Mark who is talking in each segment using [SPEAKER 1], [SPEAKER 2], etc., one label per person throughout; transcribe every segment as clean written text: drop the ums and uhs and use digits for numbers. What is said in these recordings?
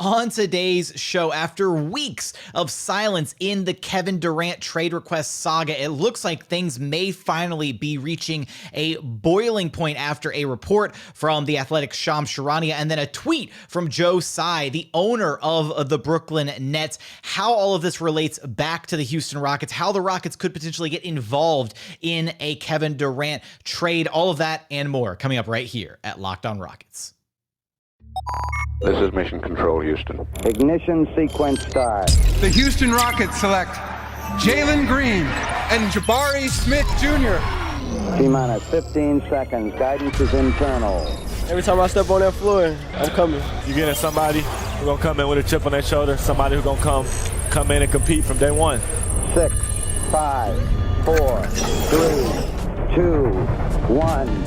[SPEAKER 1] On today's show, after weeks of silence in the Kevin Durant trade request saga, it looks like things may finally be reaching a boiling point after a report from the Athletic's Shams Charania and then a tweet from Joe Tsai, the owner of the Brooklyn Nets, how all of this relates back to the Houston Rockets, how the Rockets could potentially get involved in a Kevin Durant trade, all of that and more coming up right here at Locked On Rockets.
[SPEAKER 2] This is Mission Control, Houston.
[SPEAKER 3] Ignition sequence start.
[SPEAKER 4] The Houston Rockets select Jalen Green and Jabari Smith Jr.
[SPEAKER 3] T-minus 15 seconds. Guidance is internal.
[SPEAKER 5] Every time I step on that floor, I'm coming.
[SPEAKER 6] You're getting somebody who's going to come in with a chip on their shoulder, somebody who's going to come in and compete from day one.
[SPEAKER 3] 6, 5, 4, 3, 2, 1.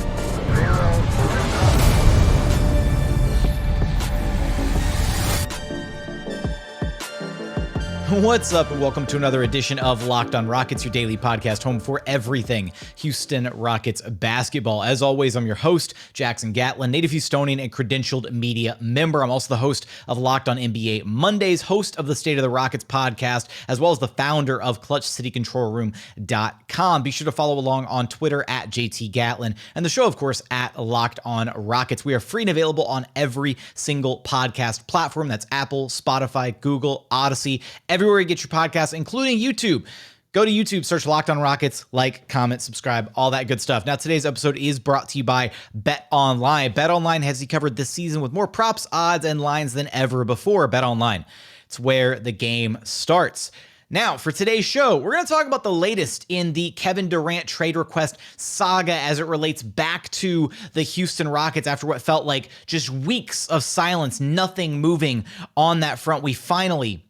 [SPEAKER 1] What's up, and welcome to another edition of Locked On Rockets, your daily podcast home for everything Houston Rockets basketball. As always, I'm your host, Jackson Gatlin, native Houstonian and credentialed media member. I'm also the host of Locked On NBA Mondays, host of the State of the Rockets podcast, as well as the founder of ClutchCityControlRoom.com. Be sure to follow along on Twitter at JT Gatlin, and the show, of course, at Locked On Rockets. We are free and available on every single podcast platform. That's Apple, Spotify, Google, Odyssey, everywhere you get your podcasts, including YouTube. Go to YouTube, search Locked On Rockets, like, comment, subscribe, all that good stuff. Now, today's episode is brought to you by BetOnline. BetOnline has you covered this season with more props, odds, and lines than ever before. BetOnline, it's where the game starts. Now, for today's show, we're going to talk about the latest in the Kevin Durant trade request saga as it relates back to the Houston Rockets after what felt like just weeks of silence, nothing moving on that front. We finally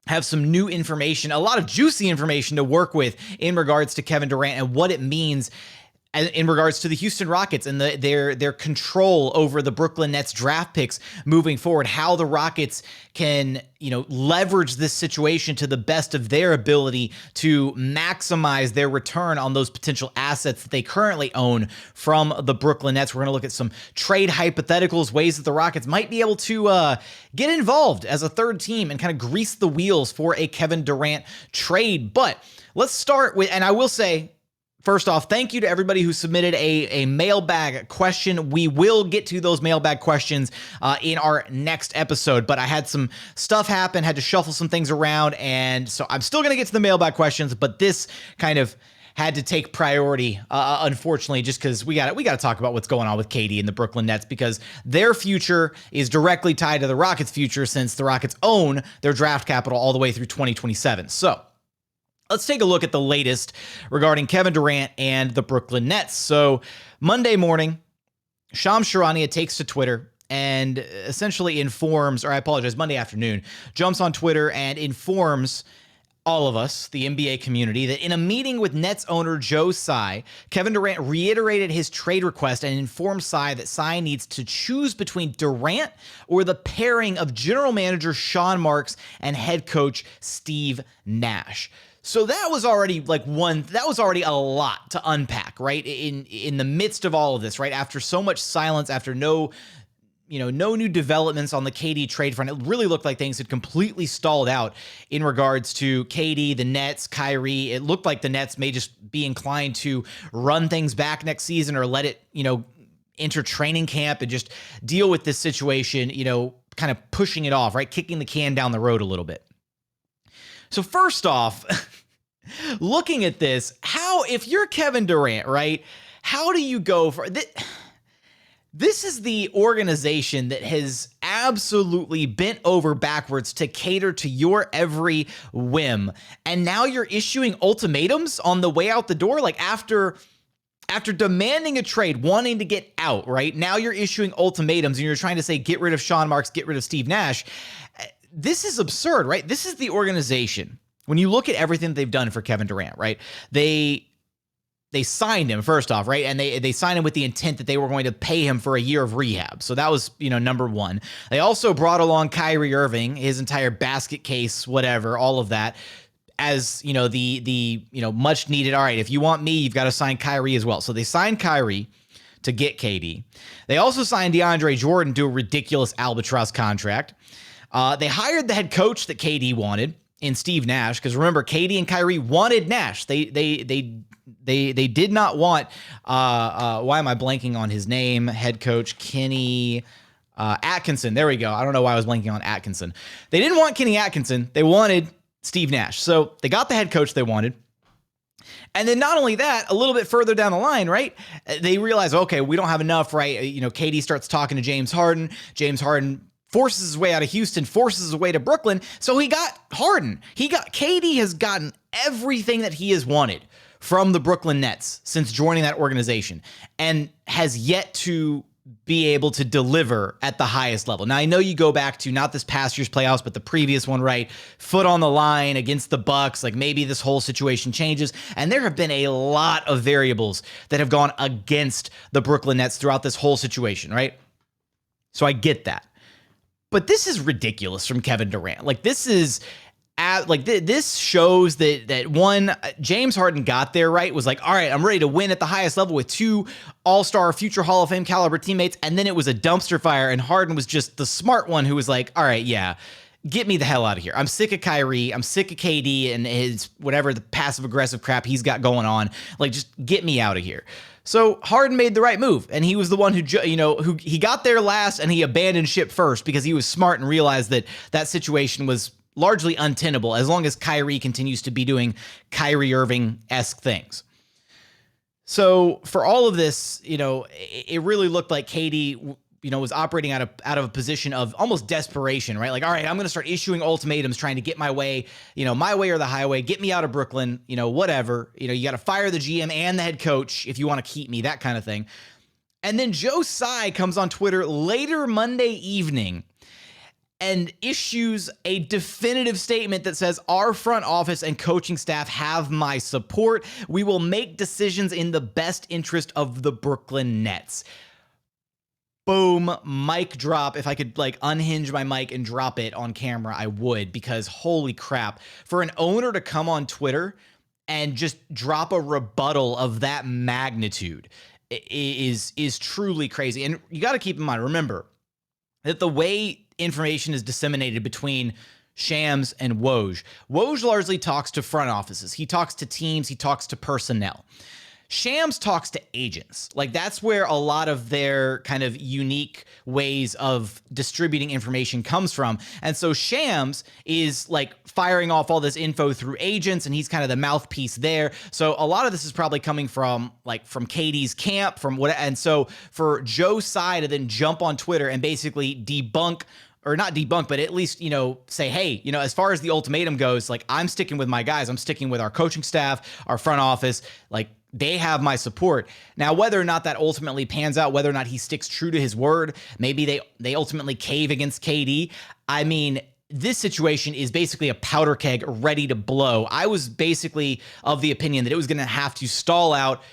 [SPEAKER 1] have some new information, a lot of juicy information to work with in regards to Kevin Durant and what it means in regards to the Houston Rockets and their control over the Brooklyn Nets draft picks moving forward, how the Rockets can, leverage this situation to the best of their ability to maximize their return on those potential assets that they currently own from the Brooklyn Nets. We're going to look at some trade hypotheticals, ways that the Rockets might be able to get involved as a third team and kind of grease the wheels for a Kevin Durant trade. But let's start with, and I will say, first off, thank you to everybody who submitted a mailbag question. We will get to those mailbag questions in our next episode, but I had some stuff happen, had to shuffle some things around, and so I'm still going to get to the mailbag questions, but this kind of had to take priority, unfortunately, just because we got to talk about what's going on with KD and the Brooklyn Nets, because their future is directly tied to the Rockets' future since the Rockets own their draft capital all the way through 2027. So let's take a look at the latest regarding Kevin Durant and the Brooklyn Nets. So Monday morning, Shams Charania takes to Twitter and essentially informs, or I apologize, Monday afternoon, jumps on Twitter and informs all of us, the NBA community, that in a meeting with Nets owner Joe Tsai, Kevin Durant reiterated his trade request and informed Tsai that Tsai needs to choose between Durant or the pairing of general manager Sean Marks and head coach Steve Nash. So that was already a lot to unpack, right? In the midst of all of this, right? After so much silence, after no new developments on the KD trade front, it really looked like things had completely stalled out in regards to KD, the Nets, Kyrie. It looked like the Nets may just be inclined to run things back next season or let it, enter training camp and just deal with this situation, kind of pushing it off, right? Kicking the can down the road a little bit. So first off, looking at this, if you're Kevin Durant, right, how do you go for this? This is the organization that has absolutely bent over backwards to cater to your every whim. And now you're issuing ultimatums on the way out the door, like after demanding a trade, wanting to get out, right? Now you're issuing ultimatums and you're trying to say, get rid of Sean Marks, get rid of Steve Nash. This is absurd, right? This is the organization. When you look at everything they've done for Kevin Durant, right? They signed him first off, right? And they signed him with the intent that they were going to pay him for a year of rehab. So that was, number one. They also brought along Kyrie Irving, his entire basket case, whatever, all of that, as, the much needed, all right, if you want me, you've got to sign Kyrie as well. So they signed Kyrie to get KD. They also signed DeAndre Jordan to a ridiculous albatross contract. They hired the head coach that KD wanted in Steve Nash, because remember, KD and Kyrie wanted Nash. They did not want, why am I blanking on his name? Head coach Kenny Atkinson. There we go. I don't know why I was blanking on Atkinson. They didn't want Kenny Atkinson. They wanted Steve Nash. So they got the head coach they wanted. And then not only that, a little bit further down the line, right, they realize, okay, we don't have enough, right? KD starts talking to James Harden. James Harden forces his way out of Houston, forces his way to Brooklyn. So he got Harden. KD has gotten everything that he has wanted from the Brooklyn Nets since joining that organization, and has yet to be able to deliver at the highest level. Now, I know you go back to not this past year's playoffs, but the previous one, right? Foot on the line against the Bucks. Like, maybe this whole situation changes. And there have been a lot of variables that have gone against the Brooklyn Nets throughout this whole situation, right? So I get that. But this is ridiculous from Kevin Durant. Like, this is this shows that one, James Harden got there, right? Was like, all right, I'm ready to win at the highest level with two all-star future Hall of Fame caliber teammates. And then it was a dumpster fire, and Harden was just the smart one who was like, all right, yeah, get me the hell out of here. I'm sick of Kyrie. I'm sick of KD and his whatever the passive aggressive crap he's got going on. Like, just get me out of here. So Harden made the right move, and he was the one who he got there last, and he abandoned ship first because he was smart and realized that situation was largely untenable as long as Kyrie continues to be doing Kyrie Irving-esque things. So for all of this, it really looked like KD, was operating out of a position of almost desperation, right? Like, all right, I'm going to start issuing ultimatums, trying to get my way, my way or the highway, get me out of Brooklyn, whatever. You got to fire the GM and the head coach if you want to keep me, that kind of thing. And then Joe Tsai comes on Twitter later Monday evening and issues a definitive statement that says, our front office and coaching staff have my support. We will make decisions in the best interest of the Brooklyn Nets. Boom, mic drop. If I could unhinge my mic and drop it on camera, I would, because holy crap, for an owner to come on Twitter and just drop a rebuttal of that magnitude is truly crazy. And you got to keep in mind, remember, that the way information is disseminated between Shams and Woj largely talks to front offices. He talks to teams. He talks to personnel. Shams talks to agents. Like, that's where a lot of their kind of unique ways of distributing information comes from. And so Shams is firing off all this info through agents, and he's kind of the mouthpiece there. So a lot of this is probably coming from KD's camp, and so for Joe Tsai to then jump on Twitter and basically debunk, or not debunk, but at least, say, hey, as far as the ultimatum goes, I'm sticking with my guys. I'm sticking with our coaching staff, our front office, they have my support. Now, whether or not that ultimately pans out, whether or not he sticks true to his word, maybe they ultimately cave against KD. I mean, this situation is basically a powder keg ready to blow. I was basically of the opinion that it was going to have to stall out.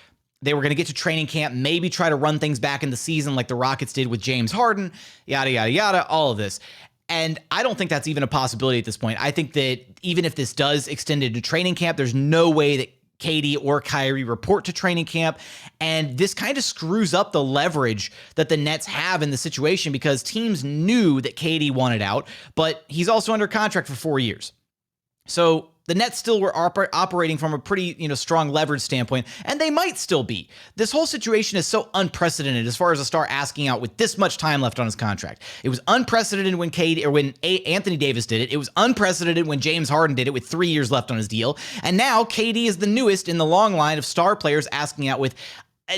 [SPEAKER 1] They were going to get to training camp, maybe try to run things back in the season like the Rockets did with James Harden, yada, yada, yada, all of this. And I don't think that's even a possibility at this point. I think that even if this does extend into training camp, there's no way that KD or Kyrie report to training camp. And this kind of screws up the leverage that the Nets have in the situation, because teams knew that KD wanted out, but he's also under contract for 4 years. So the Nets still were operating from a pretty, strong leverage standpoint, and they might still be. This whole situation is so unprecedented as far as a star asking out with this much time left on his contract. It was unprecedented when Anthony Davis did it. It was unprecedented when James Harden did it with 3 years left on his deal. And now KD is the newest in the long line of star players asking out with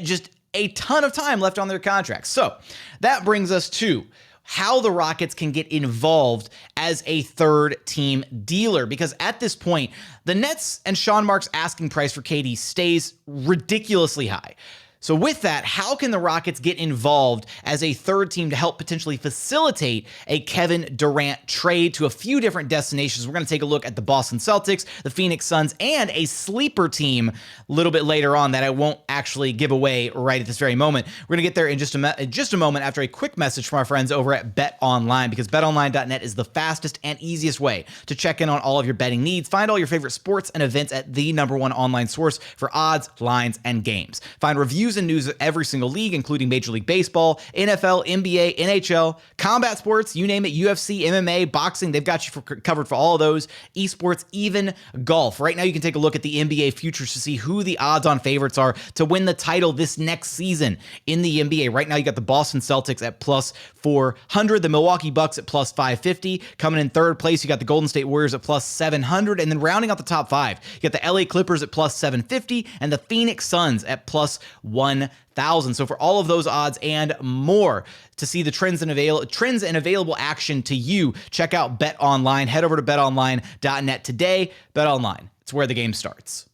[SPEAKER 1] just a ton of time left on their contracts. So that brings us to how the Rockets can get involved as a third team dealer, because at this point, the Nets and Sean Marks' asking price for KD stays ridiculously high. So with that, how can the Rockets get involved as a third team to help potentially facilitate a Kevin Durant trade to a few different destinations? We're going to take a look at the Boston Celtics, the Phoenix Suns, and a sleeper team a little bit later on that I won't actually give away right at this very moment. We're going to get there in just a moment after a quick message from our friends over at BetOnline, because BetOnline.net is the fastest and easiest way to check in on all of your betting needs. Find all your favorite sports and events at the #1 online source for odds, lines, and games. Find reviews reviews and news of every single league, including Major League Baseball, NFL, NBA, NHL, combat sports, you name it, UFC, MMA, boxing. They've got you covered for all of those. Esports, even golf. Right now, you can take a look at the NBA futures to see who the odds-on favorites are to win the title this next season in the NBA. Right now, you got the Boston Celtics at plus 400, the Milwaukee Bucks at plus 550. Coming in third place, you got the Golden State Warriors at plus 700. And then rounding out the top five, you got the LA Clippers at plus 750 and the Phoenix Suns at plus 1,000. So for all of those odds and more, to see the trends and available action to you, check out BetOnline. Head over to betonline.net today. BetOnline, it's where the game starts.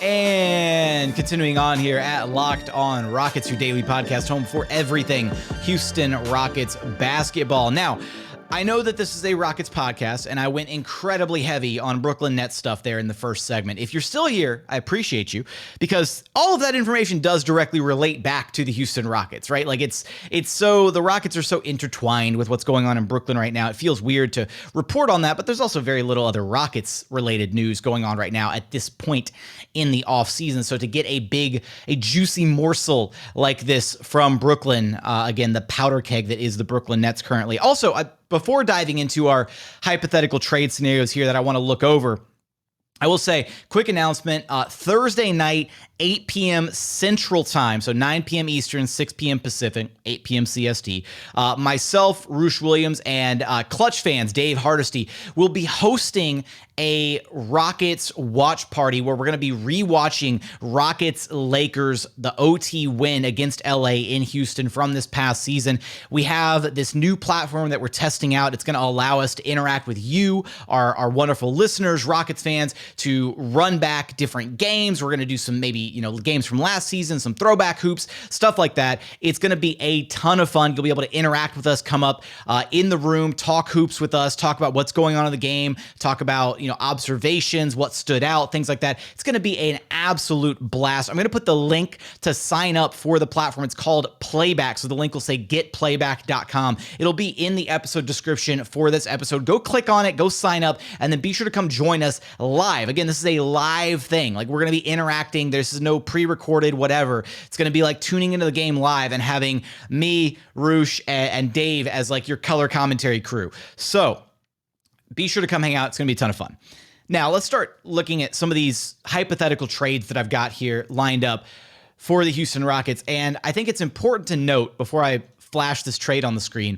[SPEAKER 1] And continuing on here at Locked On Rockets, your daily podcast home for everything Houston Rockets basketball. Now, I know that this is a Rockets podcast, and I went incredibly heavy on Brooklyn Nets stuff there in the first segment. If you're still here, I appreciate you, because all of that information does directly relate back to the Houston Rockets, right? Like it's so, the Rockets are so intertwined with what's going on in Brooklyn right now. It feels weird to report on that, but there's also very little other Rockets related news going on right now at this point in the offseason. So to get a juicy morsel like this from Brooklyn, again, the powder keg that is the Brooklyn Nets currently. Also, before diving into our hypothetical trade scenarios here that I want to look over, I will say, quick announcement, Thursday night, 8 p.m. Central Time, so 9 p.m. Eastern, 6 p.m. Pacific, 8 p.m. CST. Myself, Roosh Williams, and Clutch fans, Dave Hardesty, will be hosting a Rockets watch party where we're going to be rewatching Rockets-Lakers, the OT win against LA in Houston from this past season. We have this new platform that we're testing out. It's going to allow us to interact with you, our wonderful listeners, Rockets fans, to run back different games. We're going to do some maybe games from last season, some throwback hoops, stuff like that. It's going to be a ton of fun. You'll be able to interact with us, come up in the room, talk hoops with us, talk about what's going on in the game, talk about observations, what stood out, things like that. It's going to be an absolute blast. I'm going to put the link to sign up for the platform. It's called Playback. So the link will say getplayback.com. It'll be in the episode description for this episode. Go click on it, go sign up, and then be sure to come join us live. Again, this is a live thing. Like, we're going to be interacting. This is no pre-recorded whatever. It's going to be like tuning into the game live and having me, Roosh, and Dave as like your color commentary crew. So be sure to come hang out. It's going to be a ton of fun. Now, let's start looking at some of these hypothetical trades that I've got here lined up for the Houston Rockets. And I think it's important to note before I flash this trade on the screen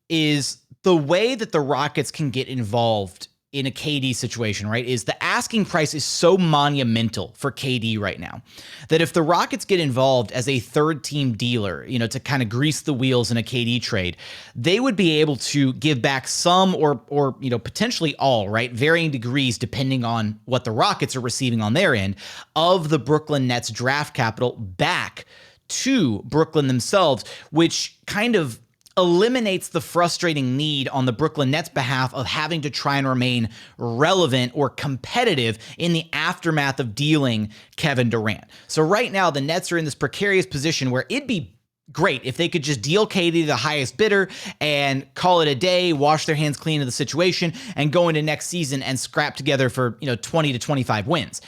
[SPEAKER 1] is the way that the Rockets can get involved in a KD situation, right, is the asking price is so monumental for KD right now that if the Rockets get involved as a third team dealer, to kind of grease the wheels in a KD trade, they would be able to give back some or potentially all, right, varying degrees depending on what the Rockets are receiving on their end of the Brooklyn Nets draft capital back to Brooklyn themselves, which kind of eliminates the frustrating need on the Brooklyn Nets' behalf of having to try and remain relevant or competitive in the aftermath of dealing Kevin Durant. So right now, the Nets are in this precarious position where it'd be great if they could just deal KD to the highest bidder and call it a day, wash their hands clean of the situation, and go into next season and scrap together for 20 to 25 wins.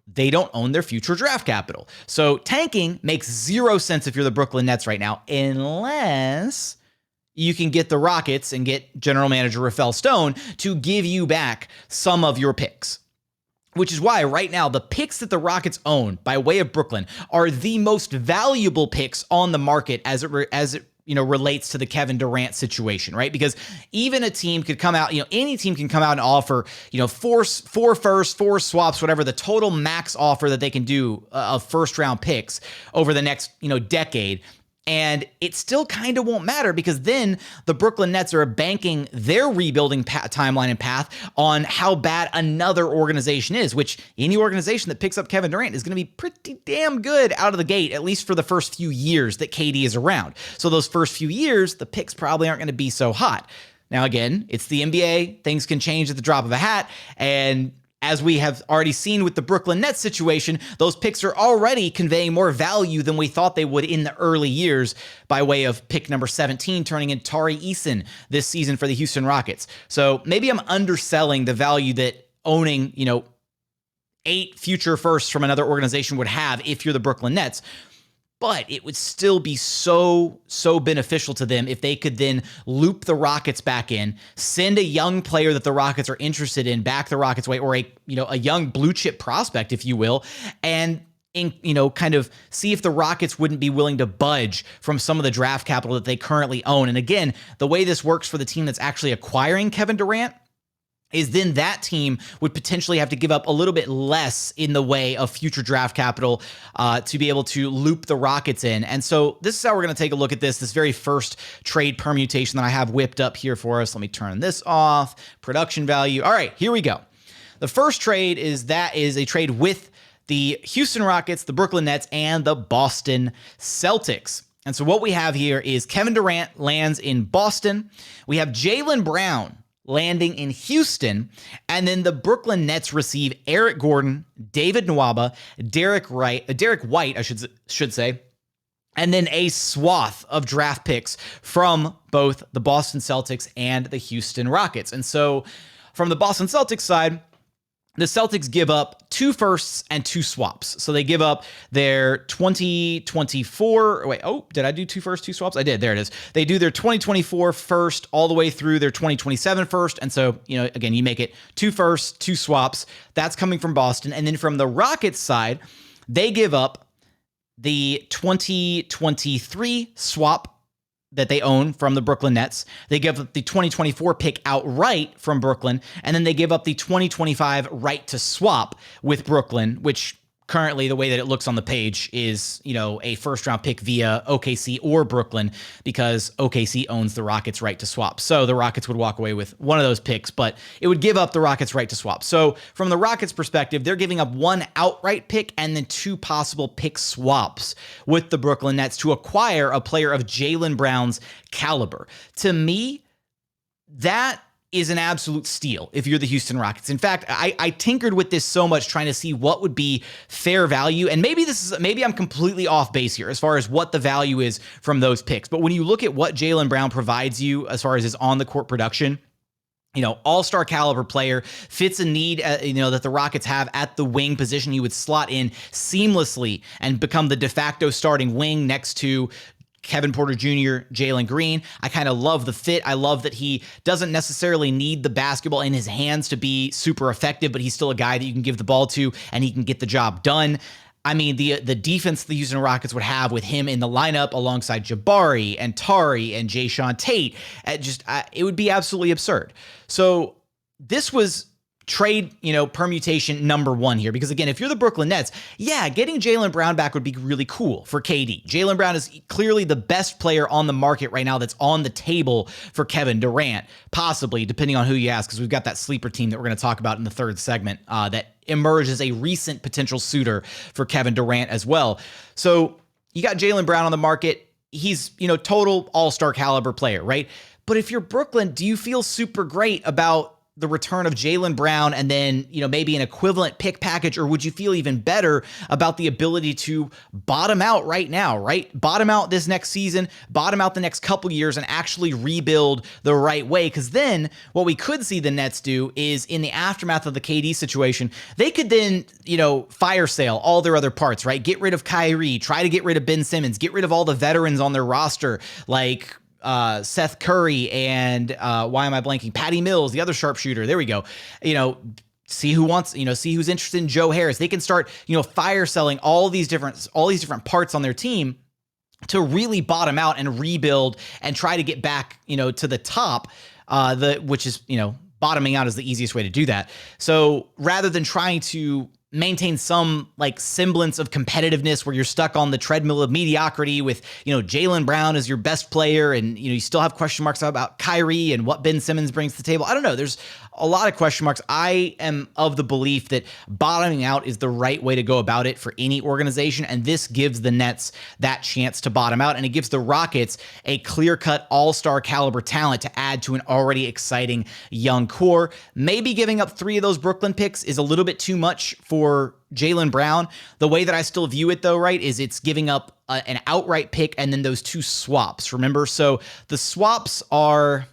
[SPEAKER 1] They don't own their future draft capital. So tanking makes zero sense if you're the Brooklyn Nets right now, unless you can get the Rockets and get General Manager Rafael Stone to give you back some of your picks. Which is why right now the picks that the Rockets own by way of Brooklyn are the most valuable picks on the market as it relates to the Kevin Durant situation, right? Because even a team could come out, any team can come out and offer, four firsts, four swaps, whatever the total max offer that they can do of first round picks over the next, decade. And it still kind of won't matter because then the Brooklyn Nets are banking their rebuilding timeline and path on how bad another organization is, which any organization that picks up Kevin Durant is going to be pretty damn good out of the gate, at least for the first few years that KD is around. So those first few years, the picks probably aren't going to be so hot. Now, again, it's the NBA. Things can change at the drop of a hat. And as we have already seen with the Brooklyn Nets situation, those picks are already conveying more value than we thought they would in the early years by way of pick number 17 turning in Tari Eason this season for the Houston Rockets. So maybe I'm underselling the value that owning, 8 future firsts from another organization would have if you're the Brooklyn Nets. But it would still be so beneficial to them if they could then loop the Rockets back in, send a young player that the Rockets are interested in back the Rockets' way, or a young blue chip prospect, if you will, and kind of see if the Rockets wouldn't be willing to budge from some of the draft capital that they currently own. And again, the way this works for the team that's actually acquiring Kevin Durant is then that team would potentially have to give up a little bit less in the way of future draft capital to be able to loop the Rockets in. And so this is how we're going to take a look at this very first trade permutation that I have whipped up here for us. Let me turn this off. Production value. All right, here we go. The first trade is a trade with the Houston Rockets, the Brooklyn Nets, and the Boston Celtics. And so what we have here is Kevin Durant lands in Boston. We have Jalen Brown landing in Houston, and then the Brooklyn Nets receive Eric Gordon, David Nwaba, Derek White, I should say, and then a swath of draft picks from both the Boston Celtics and the Houston Rockets. And so from the Boston Celtics side, the Celtics give up 2 firsts and 2 swaps. So they give up their 2024. Wait, did I do 2 firsts, 2 swaps? I did. There it is. They do their 2024 first all the way through their 2027 first. And so, again, you make it 2 firsts, 2 swaps. That's coming from Boston. And then from the Rockets side, they give up the 2023 swap that they own from the Brooklyn Nets. They give up the 2024 pick outright from Brooklyn, and then they give up the 2025 right to swap with Brooklyn, which currently the way that it looks on the page is, a first round pick via OKC or Brooklyn, because OKC owns the Rockets' right to swap. So the Rockets would walk away with one of those picks, but it would give up the Rockets' right to swap. So from the Rockets' perspective, they're giving up 1 outright pick and then 2 possible pick swaps with the Brooklyn Nets to acquire a player of Jalen Brown's caliber. To me, that is an absolute steal if you're the Houston Rockets. In fact, I tinkered with this so much trying to see what would be fair value. And maybe I'm completely off base here as far as what the value is from those picks. But when you look at what Jalen Brown provides you as far as his on-the-court production, all-star caliber player, fits a need, that the Rockets have at the wing position. He would slot in seamlessly and become the de facto starting wing next to Kevin Porter Jr., Jalen Green. I kind of love the fit. I love that he doesn't necessarily need the basketball in his hands to be super effective, but he's still a guy that you can give the ball to and he can get the job done. I mean, the defense the Houston Rockets would have with him in the lineup alongside Jabari and Tari and Jae'Sean Tate, it would be absolutely absurd. So this was trade, permutation number 1 here. Because again, if you're the Brooklyn Nets, getting Jalen Brown back would be really cool for KD. Jalen Brown is clearly the best player on the market right now that's on the table for Kevin Durant, possibly, depending on who you ask, because we've got that sleeper team that we're going to talk about in the third segment that emerged as a recent potential suitor for Kevin Durant as well. So you got Jalen Brown on the market. He's, total all-star caliber player, right? But if you're Brooklyn, do you feel super great about the return of Jalen Brown and then, maybe an equivalent pick package, or would you feel even better about the ability to bottom out right now, right? Bottom out this next season, bottom out the next couple years and actually rebuild the right way. Because then what we could see the Nets do is in the aftermath of the KD situation, they could then, fire sale all their other parts, right? Get rid of Kyrie, try to get rid of Ben Simmons, get rid of all the veterans on their roster, like Seth Curry and why am I blanking? Patty Mills, the other sharpshooter. There we go. See who wants, see who's interested in Joe Harris. They can start, fire selling all these different parts on their team to really bottom out and rebuild and try to get back, to the top, which is, bottoming out is the easiest way to do that. So rather than trying to maintain some semblance of competitiveness where you're stuck on the treadmill of mediocrity with, Jalen Brown as your best player and, you still have question marks about Kyrie and what Ben Simmons brings to the table. I don't know. There's a lot of question marks. I am of the belief that bottoming out is the right way to go about it for any organization. And this gives the Nets that chance to bottom out. And it gives the Rockets a clear-cut all-star caliber talent to add to an already exciting young core. Maybe giving up 3 of those Brooklyn picks is a little bit too much for Jalen Brown. The way that I still view it though, right, is it's giving up an outright pick and then those 2 swaps, remember? So the swaps are...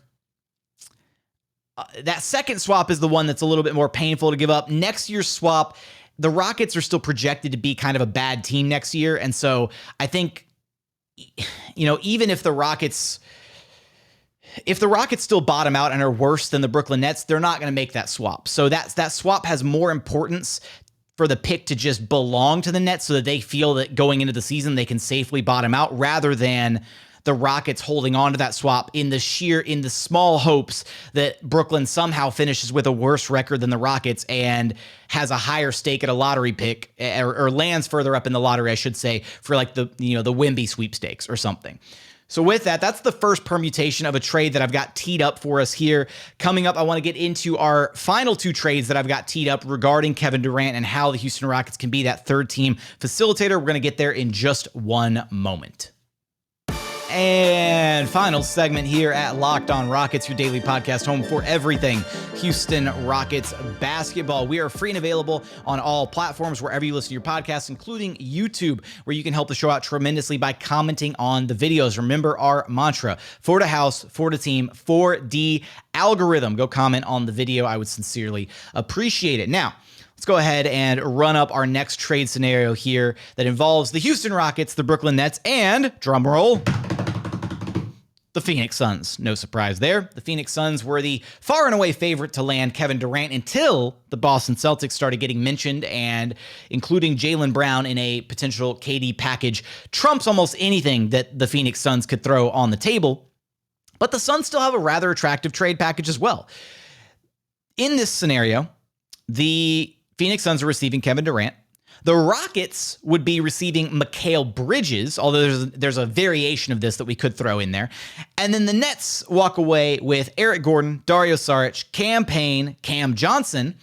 [SPEAKER 1] that second swap is the one that's a little bit more painful to give up. Next year's swap the Rockets are still projected to be kind of a bad team next year. And so I think, even if the Rockets still bottom out and are worse than the Brooklyn Nets, they're not going to make that swap. So that swap has more importance for the pick to just belong to the Nets so that they feel that going into the season they can safely bottom out, rather than the Rockets holding on to that swap in the small hopes that Brooklyn somehow finishes with a worse record than the Rockets and has a higher stake at a lottery pick, or lands further up in the lottery, I should say, for like the Wemby sweepstakes or something. So with that, that's the first permutation of a trade that I've got teed up for us here. Coming up, I want to get into our final two trades that I've got teed up regarding Kevin Durant and how the Houston Rockets can be that third team facilitator. We're going to get there in just one moment. And final segment here at Locked On Rockets, your daily podcast home for everything Houston Rockets basketball. We are free and available on all platforms, wherever you listen to your podcasts, including YouTube, where you can help the show out tremendously by commenting on the videos. Remember our mantra: for the house, for the team, for the algorithm. Go comment on the video. I would sincerely appreciate it. Now, let's go ahead and run up our next trade scenario here that involves the Houston Rockets, the Brooklyn Nets, and, drumroll, the Phoenix Suns. No surprise there. The Phoenix Suns were the far and away favorite to land Kevin Durant until the Boston Celtics started getting mentioned, and including Jalen Brown in a potential KD package trumps almost anything that the Phoenix Suns could throw on the table. But the Suns still have a rather attractive trade package as well. In this scenario, the Phoenix Suns are receiving Kevin Durant. The Rockets would be receiving Mikal Bridges, although there's a variation of this that we could throw in there. And then the Nets walk away with Eric Gordon, Dario Saric, Cam Payne, Cam Johnson,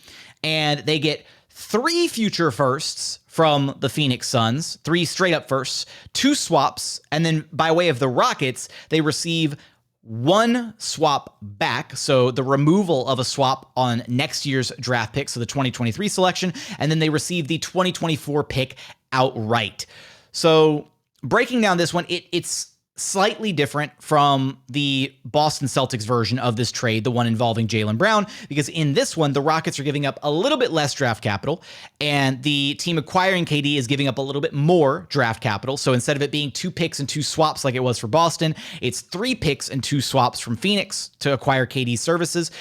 [SPEAKER 1] and they get 3 future firsts from the Phoenix Suns, 3 straight up firsts, 2 swaps, and then by way of the Rockets, they receive 1 swap back, so the removal of a swap on next year's draft pick, so the 2023 selection, and then they receive the 2024 pick outright. So breaking down this one, it's slightly different from the Boston Celtics version of this trade, the one involving Jalen Brown, because in this one, the Rockets are giving up a little bit less draft capital, and the team acquiring KD is giving up a little bit more draft capital. So instead of it being 2 picks and 2 swaps like it was for Boston, it's 3 picks and 2 swaps from Phoenix to acquire KD's services.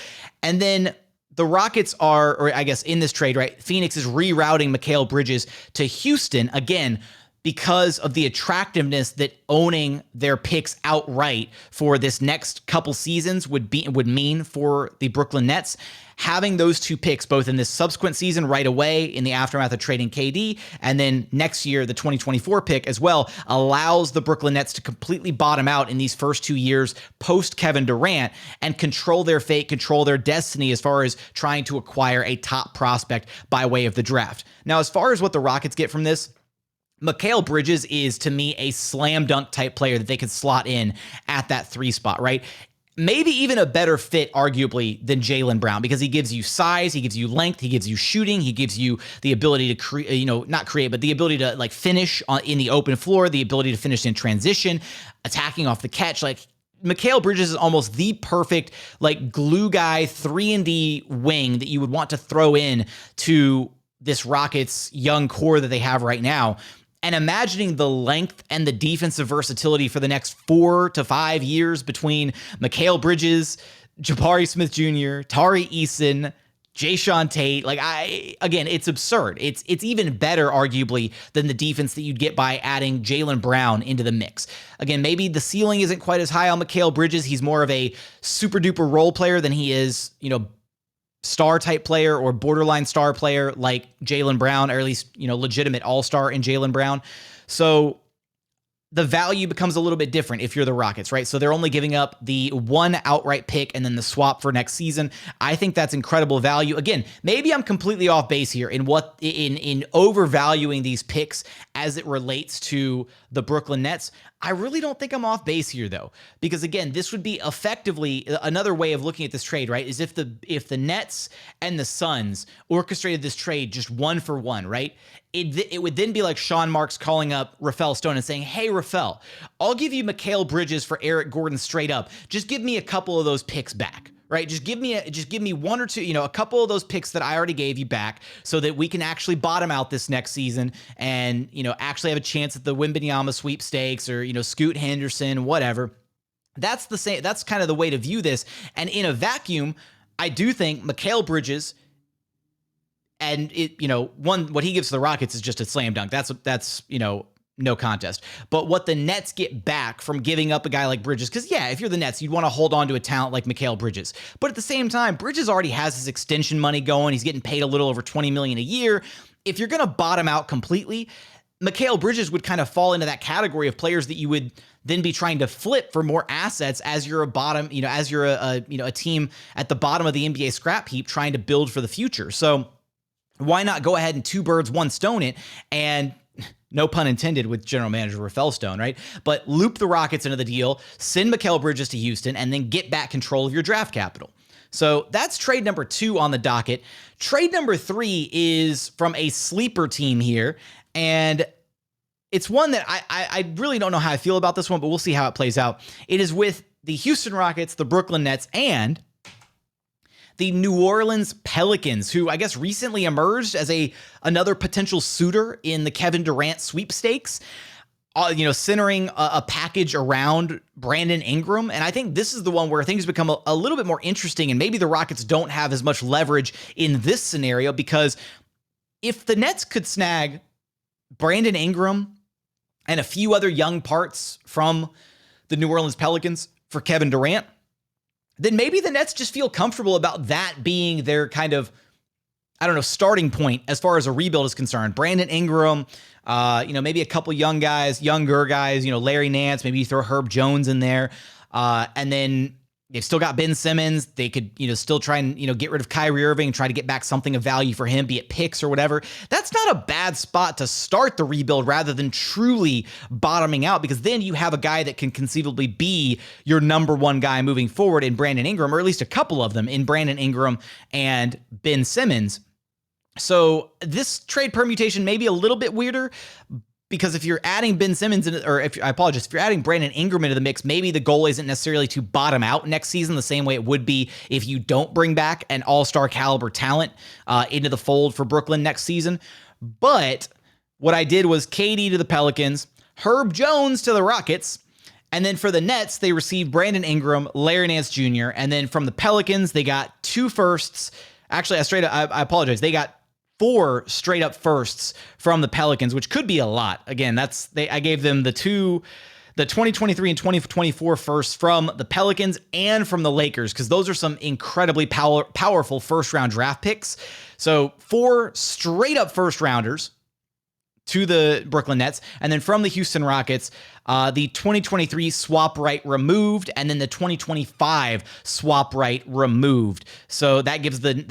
[SPEAKER 1] And then the Rockets are, or I guess in this trade, right, Phoenix is rerouting Mikal Bridges to Houston, again, because of the attractiveness that owning their picks outright for this next couple seasons would mean for the Brooklyn Nets. Having those 2 picks, both in this subsequent season right away in the aftermath of trading KD, and then next year, the 2024 pick as well, allows the Brooklyn Nets to completely bottom out in these first 2 years post Kevin Durant and control their fate, control their destiny as far as trying to acquire a top prospect by way of the draft. Now, as far as what the Rockets get from this, Mikal Bridges is, to me, a slam dunk type player that they could slot in at that 3 spot, right? Maybe even a better fit, arguably, than Jalen Brown, because he gives you size, he gives you length, he gives you shooting, he gives you the ability to create, not create, but the ability to like finish in the open floor, the ability to finish in transition, attacking off the catch. Like, Mikal Bridges is almost the perfect like glue guy 3-and-D wing that you would want to throw in to this Rockets young core that they have right now. And imagining the length and the defensive versatility for the next 4 to 5 years between Mikal Bridges, Jabari Smith Jr., Tari Eason, Jae'Sean Tate, again, it's absurd. It's even better, arguably, than the defense that you'd get by adding Jalen Brown into the mix. Again, maybe the ceiling isn't quite as high on Mikal Bridges. He's more of a super duper role player than he is, star type player or borderline star player like Jalen Brown, or at least, legitimate all-star in Jalen Brown. So the value becomes a little bit different if you're the Rockets, right? So they're only giving up the 1 outright pick and then the swap for next season. I think that's incredible value. Again, maybe I'm completely off base here in overvaluing these picks as it relates to the Brooklyn Nets. I really don't think I'm off base here, though, because again, this would be effectively another way of looking at this trade, right? Is if the Nets and the Suns orchestrated this trade just 1 for 1, right? It would then be like Sean Marks calling up Rafael Stone and saying, "Hey, Rafael, I'll give you Mikal Bridges for Eric Gordon straight up. Just give me a couple of those picks back." right? Just give me one or two, a couple of those picks that I already gave you back so that we can actually bottom out this next season and, actually have a chance at the Wembanyama sweepstakes or, Scoot Henderson, whatever. That's the same. That's kind of the way to view this. And in a vacuum, I do think Mikal Bridges and what he gives to the Rockets is just a slam dunk. That's no contest. But what the Nets get back from giving up a guy like Bridges, because if you're the Nets, you'd want to hold on to a talent like Mikal Bridges. But at the same time, Bridges already has his extension money going. He's getting paid a little over $20 million a year. If you're going to bottom out completely, Mikal Bridges would kind of fall into that category of players that you would then be trying to flip for more assets as you're a bottom, as you're a team at the bottom of the NBA scrap heap trying to build for the future. So why not go ahead and two birds, one stone it, and no pun intended with General Manager Rafael Stone, right? But loop the Rockets into the deal, send Mikal Bridges to Houston, and then get back control of your draft capital. So that's trade number 2 on the docket. Trade number 3 is from a sleeper team here, and it's one that I really don't know how I feel about this one, but we'll see how it plays out. It is with the Houston Rockets, the Brooklyn Nets, and the New Orleans Pelicans, who I guess recently emerged as another potential suitor in the Kevin Durant sweepstakes, centering a package around Brandon Ingram. And I think this is the one where things become a little bit more interesting, and maybe the Rockets don't have as much leverage in this scenario, because if the Nets could snag Brandon Ingram and a few other young parts from the New Orleans Pelicans for Kevin Durant, then maybe the Nets just feel comfortable about that being their kind of, starting point as far as a rebuild is concerned. Brandon Ingram, maybe a couple younger guys, Larry Nance, maybe you throw Herb Jones in there. And then they've still got Ben Simmons. They could, still try and, get rid of Kyrie Irving and try to get back something of value for him, be it picks or whatever. That's not a bad spot to start the rebuild rather than truly bottoming out, because then you have a guy that can conceivably be your number one guy moving forward in Brandon Ingram, or at least a couple of them in Brandon Ingram and Ben Simmons. So this trade permutation may be a little bit weirder, because if you're adding Ben Simmons, if you're adding Brandon Ingram into the mix, maybe the goal isn't necessarily to bottom out next season the same way it would be if you don't bring back an all-star caliber talent into the fold for Brooklyn next season. But what I did was KD to the Pelicans, Herb Jones to the Rockets, and then for the Nets, they received Brandon Ingram, Larry Nance Jr., and then from the Pelicans, they got 2 firsts. Actually, I apologize. They got 4 straight up firsts from the Pelicans, which could be a lot. Again, I gave them the 2023 and 2024 firsts from the Pelicans and from the Lakers, because those are some incredibly powerful first round draft picks. So 4 straight up first rounders to the Brooklyn Nets, and then from the Houston Rockets, the 2023 swap right removed, and then the 2025 swap right removed. So that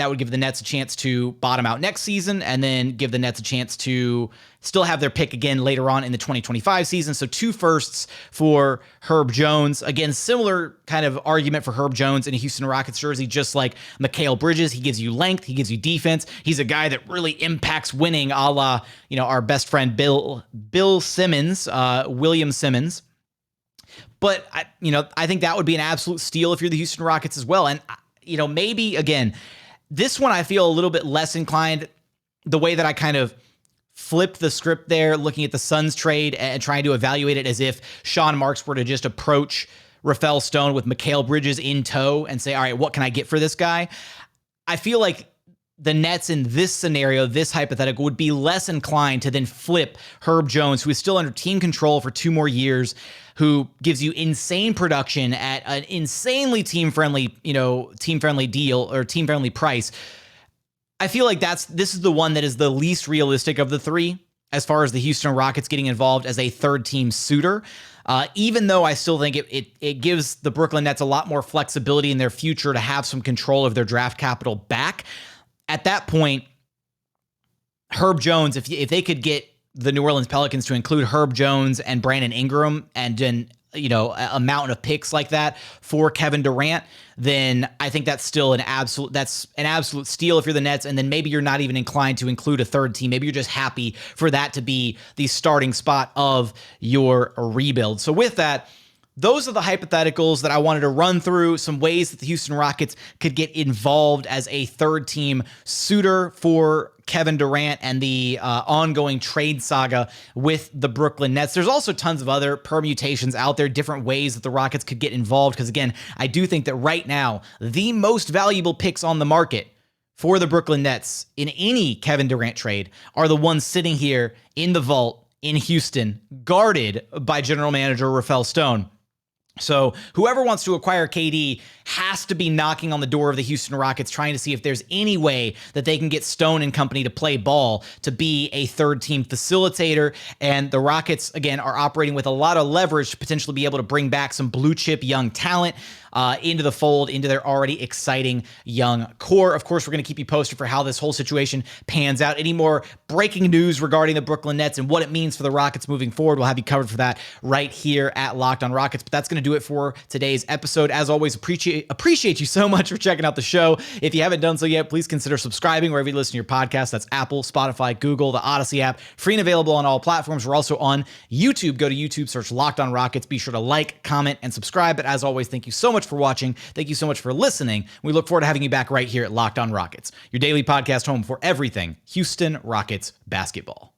[SPEAKER 1] would give the Nets a chance to bottom out next season, and then give the Nets a chance to still have their pick again later on in the 2025 season. So 2 firsts for Herb Jones. Again, similar kind of argument for Herb Jones in a Houston Rockets jersey, just like Mikal Bridges. He gives you length, he gives you defense. He's a guy that really impacts winning, a la, our best friend Bill Simmons, William Simmons. But I think that would be an absolute steal if you're the Houston Rockets as well. And maybe again, this one I feel a little bit less inclined, the way that I kind of flipped the script there, looking at the Suns trade and trying to evaluate it as if Sean Marks were to just approach Rafael Stone with Mikal Bridges in tow and say, all right, what can I get for this guy? I feel like the Nets in this scenario, this hypothetical, would be less inclined to then flip Herb Jones, who is still under team control for 2 more years, who gives you insane production at an insanely team-friendly deal or team-friendly price. I feel like this is the one that is the least realistic of the 3 as far as the Houston Rockets getting involved as a third-team suitor. Even though I still think it gives the Brooklyn Nets a lot more flexibility in their future to have some control of their draft capital back. At that point, Herb Jones, if they could get the New Orleans Pelicans to include Herb Jones and Brandon Ingram and then, a mountain of picks like that for Kevin Durant, then I think that's still an absolute steal if you're the Nets. And then maybe you're not even inclined to include a third team. Maybe you're just happy for that to be the starting spot of your rebuild. So with that, those are the hypotheticals that I wanted to run through, some ways that the Houston Rockets could get involved as a third team suitor for Kevin Durant and the ongoing trade saga with the Brooklyn Nets. There's also tons of other permutations out there, different ways that the Rockets could get involved, because again, I do think that right now, the most valuable picks on the market for the Brooklyn Nets in any Kevin Durant trade are the ones sitting here in the vault in Houston, guarded by General Manager Rafael Stone. So whoever wants to acquire KD has to be knocking on the door of the Houston Rockets, trying to see if there's any way that they can get Stone and company to play ball, to be a third team facilitator. And the Rockets, again, are operating with a lot of leverage to potentially be able to bring back some blue chip young talent into the fold, into their already exciting young core. Of course, we're going to keep you posted for how this whole situation pans out. Any more breaking news regarding the Brooklyn Nets and what it means for the Rockets moving forward, we'll have you covered for that right here at Locked on Rockets. But that's going to do it for today's episode. As always, appreciate you so much for checking out the show. If you haven't done so yet, please consider subscribing wherever you listen to your podcast. That's Apple, Spotify, Google, the Odyssey app, free and available on all platforms. We're also on YouTube. Go to YouTube, search Locked on Rockets. Be sure to like, comment, and subscribe. But as always, thank you so much for watching. Thank you so much for listening. We look forward to having you back right here at Locked on Rockets, your daily podcast home for everything Houston Rockets basketball.